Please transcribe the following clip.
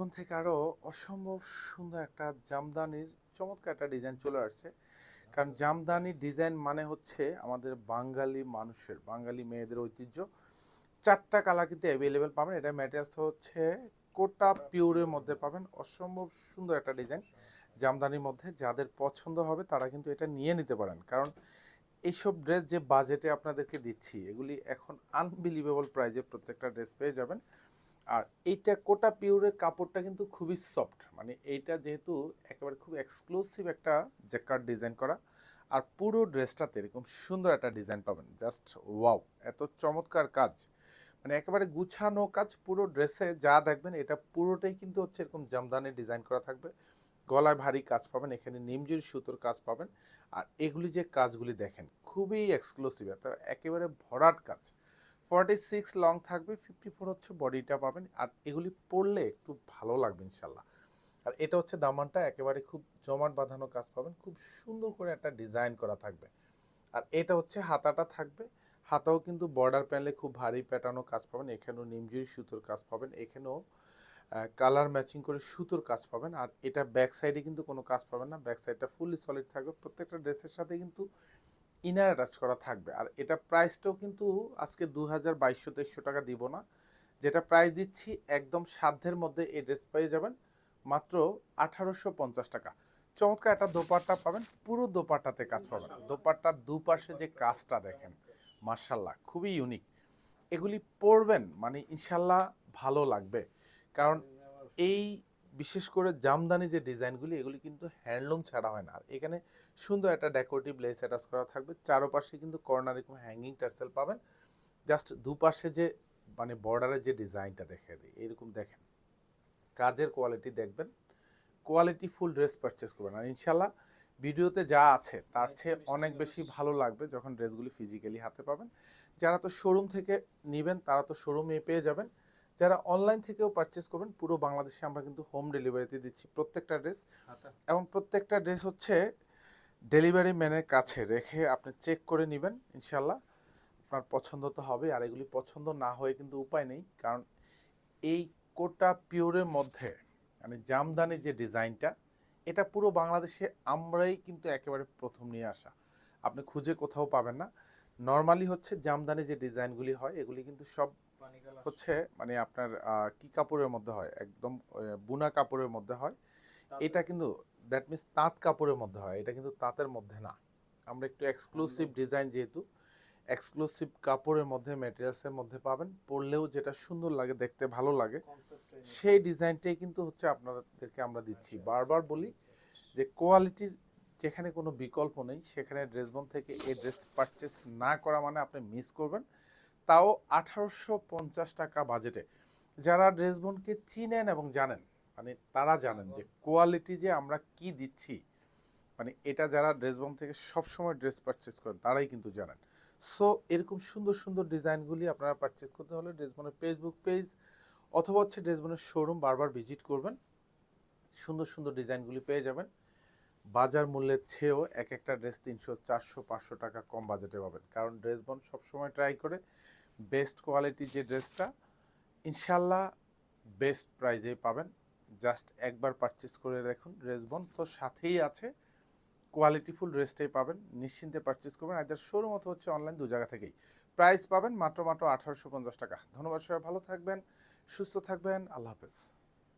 এখন থেকে আরো অসম্ভব সুন্দর একটা জামদানির চমৎকার একটা ডিজাইন চলে আসছে। কারণ জামদানি ডিজাইন মানে হচ্ছে আমাদের বাঙালি মানুষের, বাঙালি মেয়েদের ঐতিহ্য। চারটা কালার কিন্তু অ্যাভেলেবেল পাবেন। এটা ম্যাটেরিয়ালস হচ্ছে কোটা পিওরের মধ্যে পাবেন। অসম্ভব সুন্দর একটা ডিজাইন জামদানির মধ্যে। যাদের পছন্দ হবে তারা কিন্তু এটা নিয়ে নিতে পারেন। কারণ এইসব ড্রেস যে বাজেটে আপনাদেরকে দিচ্ছি, এগুলি এখন আনবিলিভেবল প্রাইজে প্রত্যেকটা ড্রেস পেয়ে যাবেন। আর এইটা কোটা পিওরের কাপড়টা কিন্তু খুবই সফট, মানে এইটা যেহেতু একেবারে খুব এক্সক্লুসিভ একটা জ্যাকার্ড ডিজাইন করা। আর পুরো ড্রেসটাতে এরকম সুন্দর একটা ডিজাইন পাবেন, জাস্ট ওয়াও! এত চমৎকার কাজ, মানে একেবারে গুছানো কাজ। পুরো ড্রেসে যা দেখবেন এটা পুরোটাই কিন্তু হচ্ছে এরকম জামদানি ডিজাইন করা থাকবে। গলায় ভারী কাজ পাবেন, এখানে নিমজুরি সুতোর কাজ পাবেন। আর এগুলি যে কাজগুলি দেখেন খুবই এক্সক্লুসিভ, একেবারে ভরাট কাজ। 46 লং থাকবে, 54 হচ্ছে বডিটা পাবেন। আর এগুলি পরলে একটু ভালো লাগবে ইনশাল্লাহ। আর এটা হচ্ছে দামানটা, একেবারে খুব জমাট বাঁধানো কাজ পাবেন, খুব সুন্দর করে একটা ডিজাইন করা থাকবে। আর এটা হচ্ছে হাতাটা থাকবে। হাতাও কিন্তু বর্ডার প্যানেলে খুব ভারী প্যাটার্নও কাজ পাবেন। এখানেও নিমজুরি সুতোর কাজ পাবেন, এখানেও কালার ম্যাচিং করে সুতোর কাজ পাবেন। আর এটা ব্যাক সাইডে কিন্তু কোনো কাজ পাবেন না, ব্যাক সাইডটা ফুললি সলিড থাকবে। প্রত্যেকটা ড্রেসের সাথে কিন্তু ইনার অ্যাটাচ করা থাকবে। আর এটা প্রাইসটাও কিন্তু আজকে 2200-2300 টাকা দিব না, যেটা প্রাইস দিচ্ছি একদম সাধ্যের মধ্যে এই ড্রেস পেয়ে যাবেন মাত্র 1850 টাকা। চমৎকার একটা দোপাট্টা পাবেন, পুরো দোপাট্টাতে কাজ পাবেন। দোপাট্টার দুপাশে যে কাজটা দেখেন, মার্শাল্লাহ খুবই ইউনিক। এগুলি পরবেন মানে ইনশাল্লাহ ভালো লাগবে। কারণ এই বিশেষ করে জামদানি যে ডিজাইনগুলি, এগুলি কিন্তু হ্যান্ডলুম ছাড়া হয় না। আর এখানে সুন্দর একটা ডেকোরেটিভ লেস অ্যাটাচ করা থাকবে। চারোপাশে কিন্তু কর্নারে কোনো হ্যাঙ্গিং টার্সেল পাবেন। জাস্ট দুপাশে যে মানে বর্ডারের যে ডিজাইনটা দেখে দিই, এরকম দেখেন কাজের কোয়ালিটি দেখবেন। কোয়ালিটি ফুল ড্রেস পারচেস করবেন, আর ইনশাল্লাহ ভিডিওতে যা আছে তার চেয়ে অনেক বেশি ভালো লাগবে যখন ড্রেসগুলি ফিজিক্যালি হাতে পাবেন। যারা তো শোরুম থেকে নেবেন তারা তো শোরুমে পেয়ে যাবেন। যারা অনলাইন থেকেও পারচেস করবেন, পুরো বাংলাদেশে আমরা কিন্তু হোম ডেলিভারিতে দিচ্ছি প্রত্যেকটা ড্রেস। এবং প্রত্যেকটা ড্রেস হচ্ছে ডেলিভারি ম্যানের কাছে রেখে আপনি চেক করে নেবেন। ইনশাল্লাহ আপনার পছন্দ তো হবে। আর এগুলি পছন্দ না হয়ে কিন্তু উপায় নেই, কারণ এই কোটা পিওরের মধ্যে মানে জামদানি যে ডিজাইনটা, এটা পুরো বাংলাদেশে আমরাই কিন্তু একেবারে প্রথম নিয়ে আসা। আপনি খুঁজে কোথাও পাবেন না। নর্মালি হচ্ছে জামদানি যে ডিজাইনগুলি হয়, এগুলি কিন্তু সব হচ্ছে মানে আপনার কি কাপড়ের মধ্যে হয়, একদম বুনা কাপড়ের মধ্যে হয়। এটা কিন্তু দ্যাট মিনস তাঁত কাপড়ের মধ্যে হয়, এটা কিন্তু তাঁতের মধ্যে না। আমরা একটু এক্সক্লুসিভ ডিজাইন, যেহেতু এক্সক্লুসিভ কাপড়ের মধ্যে, ম্যাটেরিয়ালসের মধ্যে পাবেন, পরলেও যেটা সুন্দর লাগে, দেখতে ভালো লাগে, সেই ডিজাইনটাই কিন্তু হচ্ছে আপনাদেরকে আমরা দিচ্ছি। বারবার বলি যে কোয়ালিটির যেখানে কোনো বিকল্প নেই, সেখানে ড্রেসবন থেকে এই ড্রেস পারচেস না করা মানে আপনি মিস করবেন। তাও 1850 টাকা বাজেটে। যারা ড্রেসবনকে চিনেন এবং জানেন, মানে তারা জানেন যে কোয়ালিটি যে আমরা কি দিচ্ছি, মানে এটা যারা ড্রেসবন থেকে সবসময় ড্রেস পারচেস করেন তারাই কিন্তু জানেন। সো এরকম সুন্দর সুন্দর ডিজাইনগুলি আপনারা পারচেস করতে হলে ড্রেসবনের ফেসবুক পেজ অথবা হচ্ছে ড্রেসবনের শোরুম বারবার ভিজিট করবেন। সুন্দর সুন্দর ডিজাইনগুলি পেয়ে যাবেন। বাজার মূল্যের চেয়েও এক একটা ড্রেস 300, 400, 500 টাকা কম বাজেটে পাবেন। কারণ ড্রেসবন সবসময় ট্রাই করে বেস্ট কোয়ালিটি যে ড্রেসটা ইনশাল্লাহ বেস্ট প্রাইজে পাবেন। জাস্ট একবার পারচেস করে দেখুন, ড্রেসবন তো সাথেই আছে, কোয়ালিটিফুল ড্রেসটাই পাবেন। নিশ্চিন্তে পারচেস করবেন, আইদার শোরুম অথবা হচ্ছে অনলাইন, দু জায়গা থেকেই। প্রাইস পাবেন মাত্র 1850 টাকা। ধন্যবাদ, সবাই ভালো থাকবেন, সুস্থ থাকবেন, আল্লাহ হাফেজ।